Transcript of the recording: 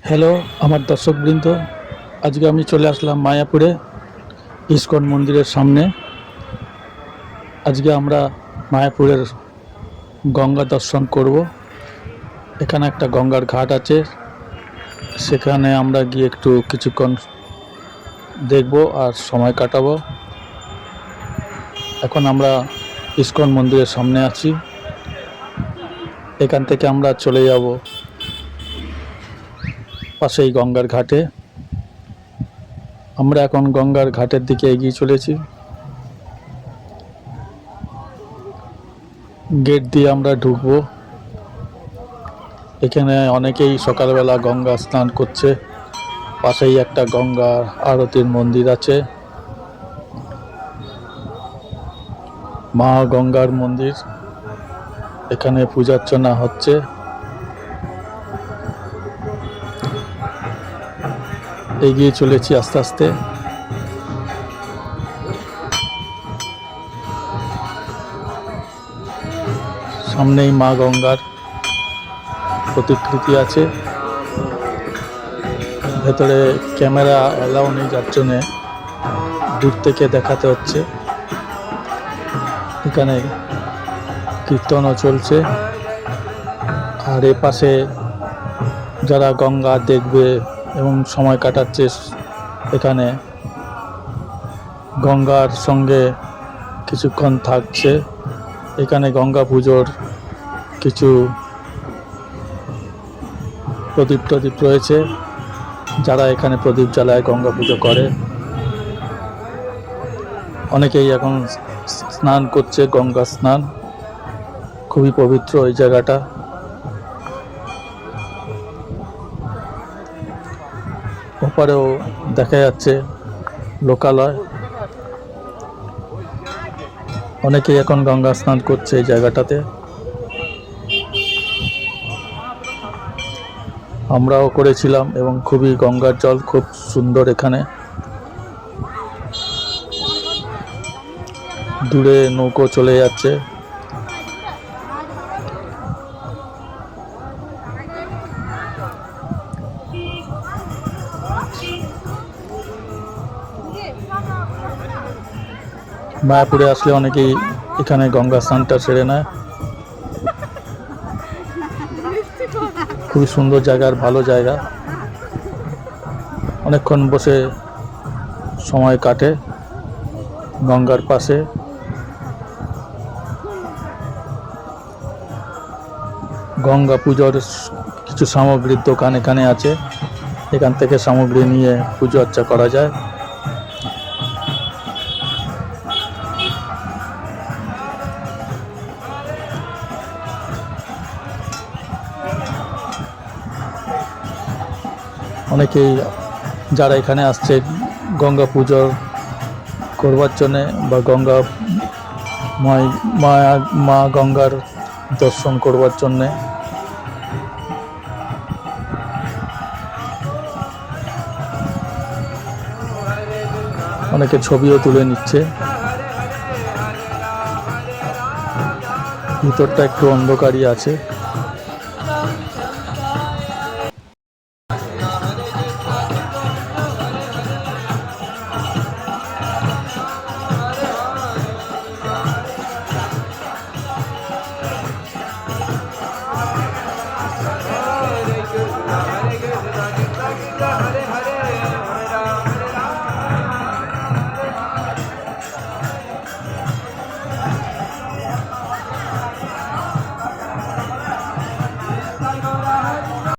Hello আমার দর্শকবৃন্দ, আজকে আমি চলে আসলাম মায়াপুরে ইস্কন মন্দিরের সামনে। আজকে আমরা মায়াপুরের গঙ্গা দর্শন করব। এখানে একটা গঙ্গার ঘাট আছে, সেখানে আমরা গিয়ে একটু কিছুক্ষণ দেখব আর সময় কাটাবো। এখন আমরা ইস্কন মন্দিরের সামনে আছি। এখান থেকে আমরা চলে যাব পাশেই গঙ্গার ঘাটে। আমরা এখন গঙ্গার ঘাটের দিকে এগিয়ে চলেছি। গেট দিয়ে আমরা ঢুকবো। এখানে অনেকেই সকালবেলা গঙ্গা স্নান করছে। পাশেই একটা গঙ্গা আরতির মন্দির আছে, মা গঙ্গার মন্দির। এখানে পূজার্চনা হচ্ছে। এগিয়ে চলেছি আস্তে আস্তে। সামনেই মা গঙ্গার প্রতিকৃতি আছে। ভেতরে ক্যামেরা অ্যালাউ নেই, যার জন্যে দূর থেকে দেখাতে হচ্ছে। এখানে কীর্তনও চলছে। আর এ পাশে যারা গঙ্গা দেখবে এবং সময় কাটাচ্ছে, এখানে গঙ্গার সঙ্গে কিছুক্ষণ থাকছে। এখানে গঙ্গা পুজোর কিছু প্রদীপ টদীপ রয়েছে, যারা এখানে প্রদীপ জ্বালায় গঙ্গা পুজো করে। অনেকেই এখন স্নান করছে, গঙ্গা স্নান। খুবই পবিত্র এই জায়গাটা। ওপারেও দেখা যাচ্ছে লোকালয়। অনেকেই এখন গঙ্গা স্নান করছে এই জায়গাটাতে। আমরাও করেছিলাম এবং খুবই গঙ্গার জল খুব সুন্দর। এখানে দূরে নৌকো চলে যাচ্ছে। মায়াপুরে আসলে অনেকেই এখানে গঙ্গা স্নানটা সেরে নেয়। খুবই সুন্দর জায়গা, আর ভালো জায়গা। অনেকক্ষণ বসে সময় কাটে গঙ্গার পাশে। গঙ্গা পুজোর কিছু সামগ্রীর দোকান এখানে আছে। এখান থেকে সামগ্রী নিয়ে পুজো অর্চা করা যায়। অনেকেই যারা এখানে আসছে গঙ্গা পুজো করবার জন্যে বা গঙ্গা মা গঙ্গার দর্শন করবার জন্যে, অনেকে ছবিও তুলে নিচ্ছে। ভিতরটা একটু অন্ধকারই আছে।